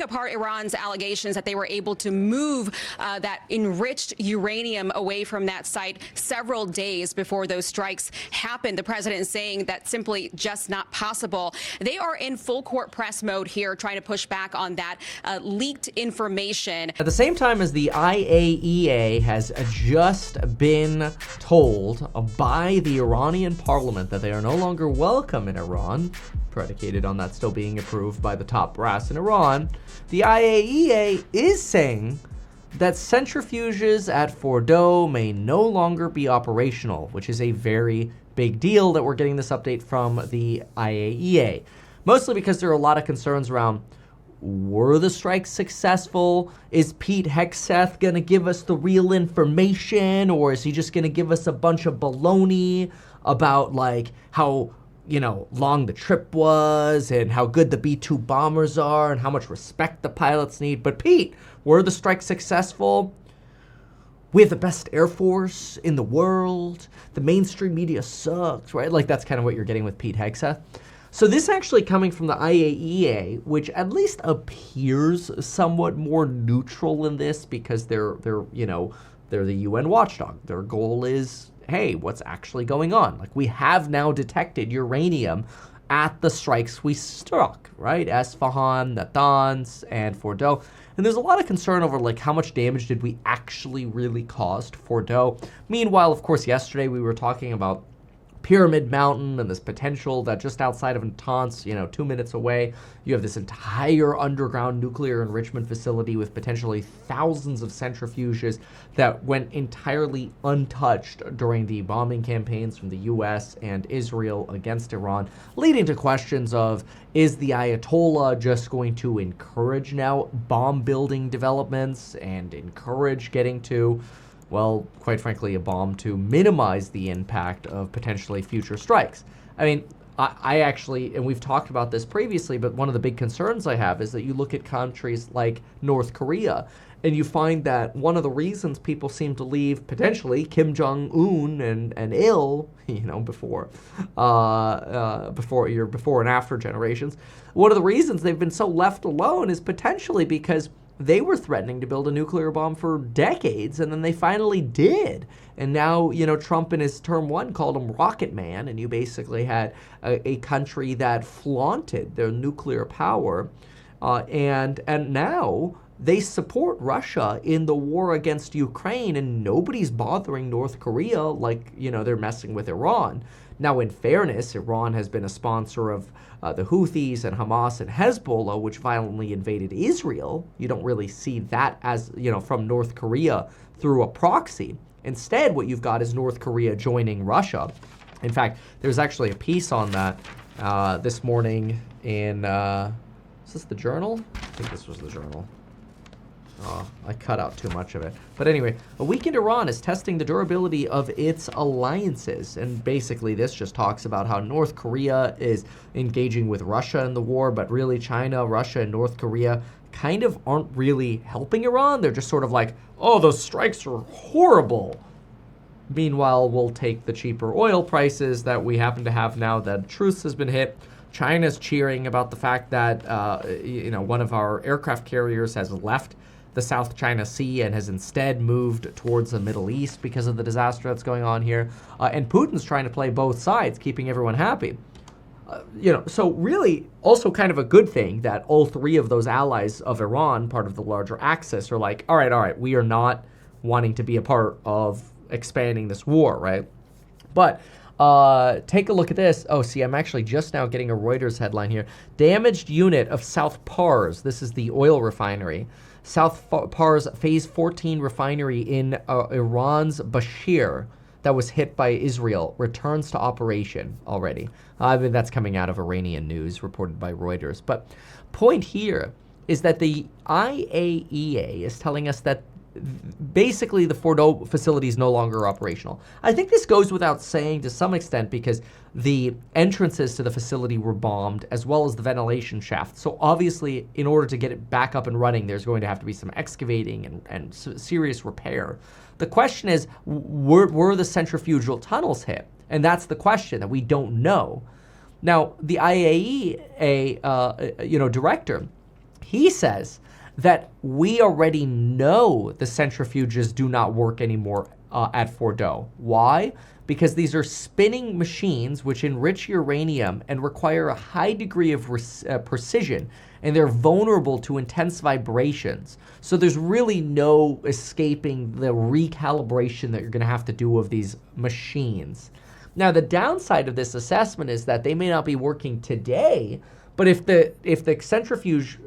apart Iran's allegations that they were able to move that enriched uranium away from that site several days before those strikes happened. The president is saying that's simply just not possible. They are in full court press mode here, trying to push back on that leaked information. At the same time as the IAEA has just been told by the Iranian parliament that they are no longer welcome in Iran, predicated on that still being approved by the top brass in Iran, the IAEA is saying that centrifuges at Fordow may no longer be operational, which is a very big deal that we're getting this update from the IAEA. Mostly because there are a lot of concerns around, were the strikes successful? Is Pete Hegseth going to give us the real information? Or is he just going to give us a bunch of baloney about like how, you know, long the trip was and how good the B-2 bombers are and how much respect the pilots need? But Pete, were the strikes successful? We have the best Air Force in the world. The mainstream media sucks, right? Like that's kind of what you're getting with Pete Hegseth. So this actually coming from the IAEA, which at least appears somewhat more neutral in this because they're the UN watchdog. Their goal is, hey, what's actually going on? Like we have now detected uranium at the strikes we struck, right? Esfahan, Natanz, and Fordow. And there's a lot of concern over like how much damage did we actually really cause to Fordow. Meanwhile, of course, yesterday we were talking about Pyramid Mountain and this potential that just outside of Natanz, 2 minutes away, you have this entire underground nuclear enrichment facility with potentially thousands of centrifuges that went entirely untouched during the bombing campaigns from the US and Israel against Iran, leading to questions of, is the Ayatollah just going to encourage now bomb building developments and encourage getting to, well, quite frankly, a bomb to minimize the impact of potentially future strikes? I mean, I actually, and we've talked about this previously, but one of the big concerns I have is that you look at countries like North Korea, and you find that one of the reasons people seem to leave potentially Kim Jong-un and Il, before and after generations, one of the reasons they've been so left alone is potentially because they were threatening to build a nuclear bomb for decades, and then they finally did. And now, Trump in his term one called him Rocket Man, and you basically had a country that flaunted their nuclear power, and now they support Russia in the war against Ukraine, and nobody's bothering North Korea like, they're messing with Iran. Now, in fairness, Iran has been a sponsor of the Houthis and Hamas and Hezbollah, which violently invaded Israel. You don't really see that as, from North Korea through a proxy. Instead, what you've got is North Korea joining Russia. In fact, there's actually a piece on that this morning in, is this the Journal? I think this was the Journal. Oh, I cut out too much of it. But anyway, a weakened Iran is testing the durability of its alliances. And basically this just talks about how North Korea is engaging with Russia in the war, but really China, Russia, and North Korea kind of aren't really helping Iran. They're just sort of like, oh, those strikes are horrible. Meanwhile, we'll take the cheaper oil prices that we happen to have now that truce has been hit. China's cheering about the fact that, one of our aircraft carriers has left the South China Sea and has instead moved towards the Middle East because of the disaster that's going on here. And Putin's trying to play both sides, keeping everyone happy. So really also kind of a good thing that all three of those allies of Iran, part of the larger axis, are like, all right, we are not wanting to be a part of expanding this war, right? But take a look at this. Oh, see, I'm actually just now getting a Reuters headline here. Damaged unit of South Pars. This is the oil refinery. South Pars Phase 14 refinery in Iran's Bashir that was hit by Israel returns to operation already. I mean, that's coming out of Iranian news reported by Reuters. But point here is that the IAEA is telling us that basically the Fordow facility is no longer operational. I think this goes without saying to some extent because the entrances to the facility were bombed as well as the ventilation shaft. So obviously, in order to get it back up and running, there's going to have to be some excavating and serious repair. The question is, were the centrifugal tunnels hit? And that's the question that we don't know. Now, the IAEA, director, He says that we already know the centrifuges do not work anymore at Fordo. Why? Because these are spinning machines which enrich uranium and require a high degree of precision, and they're vulnerable to intense vibrations. So there's really no escaping the recalibration that you're going to have to do of these machines. Now, the downside of this assessment is that they may not be working today, but if the centrifuge,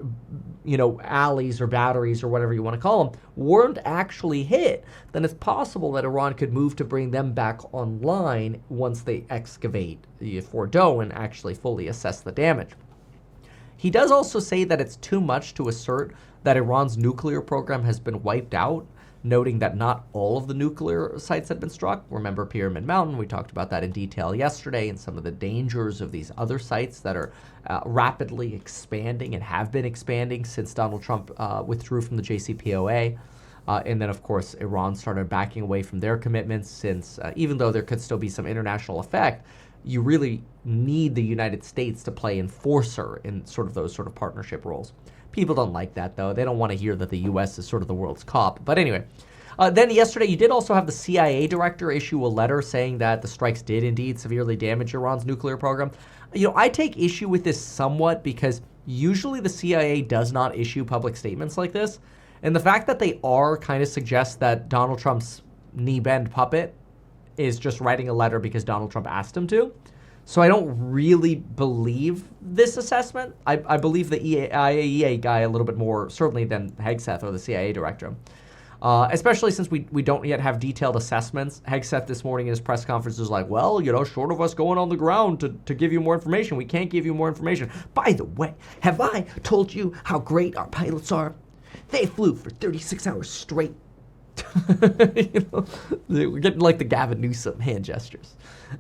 alleys or batteries or whatever you want to call them, weren't actually hit, then it's possible that Iran could move to bring them back online once they excavate Fordo and actually fully assess the damage. He does also say that it's too much to assert that Iran's nuclear program has been wiped out, noting that not all of the nuclear sites had been struck. Remember Pyramid Mountain, we talked about that in detail yesterday, and some of the dangers of these other sites that are rapidly expanding and have been expanding since Donald Trump withdrew from the JCPOA. And then, of course, Iran started backing away from their commitments since, even though there could still be some international effect, you really need the United States to play enforcer in sort of those sort of partnership roles. People don't like that, though. They don't want to hear that the U.S. is sort of the world's cop. But anyway, then yesterday you did also have the CIA director issue a letter saying that the strikes did indeed severely damage Iran's nuclear program. I take issue with this somewhat because usually the CIA does not issue public statements like this. And the fact that they are kind of suggests that Donald Trump's knee-bend puppet is just writing a letter because Donald Trump asked him to. So I don't really believe this assessment. I believe the IAEA guy a little bit more, certainly, than Hegseth or the CIA director. Especially since we don't yet have detailed assessments. Hegseth this morning in his press conference was like, well, short of us going on the ground to give you more information, we can't give you more information. By the way, have I told you how great our pilots are? They flew for 36 hours straight. We're getting like the Gavin Newsom hand gestures.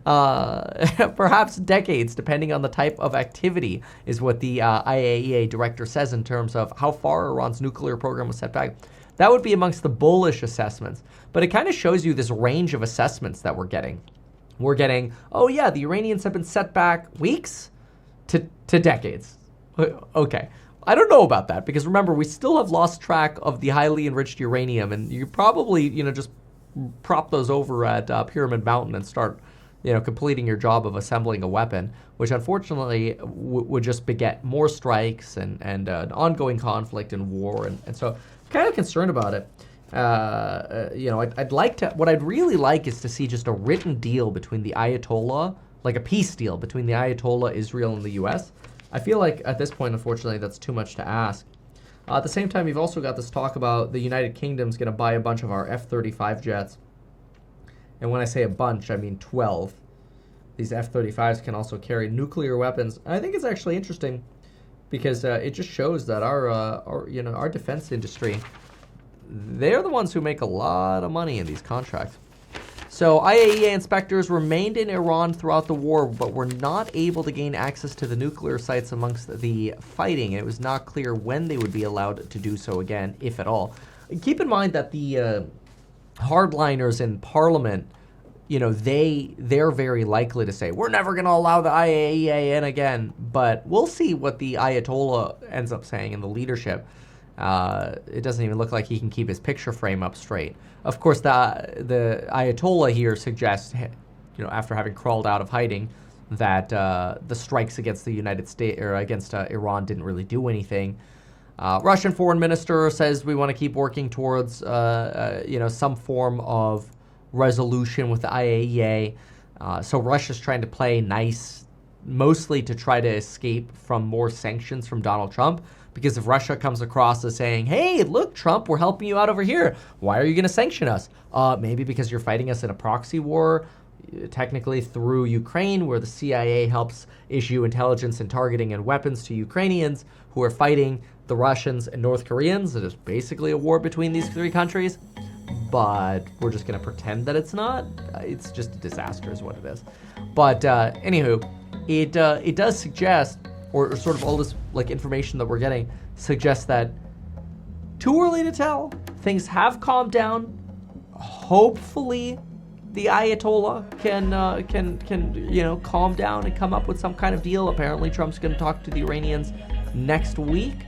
Perhaps decades, depending on the type of activity, is what the IAEA director says in terms of how far Iran's nuclear program was set back. That would be amongst the bullish assessments, but it kind of shows you this range of assessments that we're getting. We're getting, oh yeah, the Iranians have been set back weeks to decades. Okay. I don't know about that because remember, we still have lost track of the highly enriched uranium, and you probably, just prop those over at Pyramid Mountain and start, completing your job of assembling a weapon, which unfortunately would just beget more strikes and an ongoing conflict and war. And so I'm kind of concerned about it. I'd like to, what I'd really like is to see just a written deal between the Ayatollah, like a peace deal between the Ayatollah, Israel, and the U.S. I feel like at this point, unfortunately, that's too much to ask. At the same time, you've also got this talk about the United Kingdom's going to buy a bunch of our F-35 jets. And when I say a bunch, I mean 12. These F-35s can also carry nuclear weapons. I think it's actually interesting because it just shows that our defense industry, they're the ones who make a lot of money in these contracts. So IAEA inspectors remained in Iran throughout the war, but were not able to gain access to the nuclear sites amongst the fighting. It was not clear when they would be allowed to do so again, if at all. Keep in mind that the hardliners in parliament, they're very likely to say, we're never going to allow the IAEA in again. But we'll see what the Ayatollah ends up saying in the leadership. It doesn't even look like he can keep his picture frame up straight. Of course, the Ayatollah here suggests, after having crawled out of hiding, that the strikes against the United States or against Iran didn't really do anything. Russian foreign minister says we want to keep working towards, some form of resolution with the IAEA. So Russia's trying to play nice, mostly to try to escape from more sanctions from Donald Trump. Because if Russia comes across as saying, hey, look, Trump, we're helping you out over here. Why are you going to sanction us? Maybe because you're fighting us in a proxy war, technically through Ukraine, where the CIA helps issue intelligence and targeting and weapons to Ukrainians who are fighting the Russians and North Koreans. It is basically a war between these three countries. But we're just going to pretend that it's not. It's just a disaster is what it is. But anywho, it does suggest, or sort of all this information that we're getting suggests that too early to tell. Things have calmed down. Hopefully, the Ayatollah can calm down and come up with some kind of deal. Apparently, Trump's going to talk to the Iranians next week.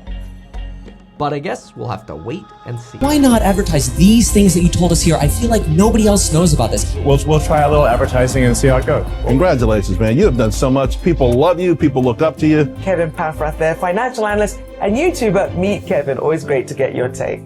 But I guess we'll have to wait and see. Why not advertise these things that you told us here? I feel like nobody else knows about this. We'll try a little advertising and see how it goes. Congratulations, man. You have done so much. People love you. People look up to you. Kevin Paffrath there, financial analyst and YouTuber. Meet Kevin. Always great to get your take.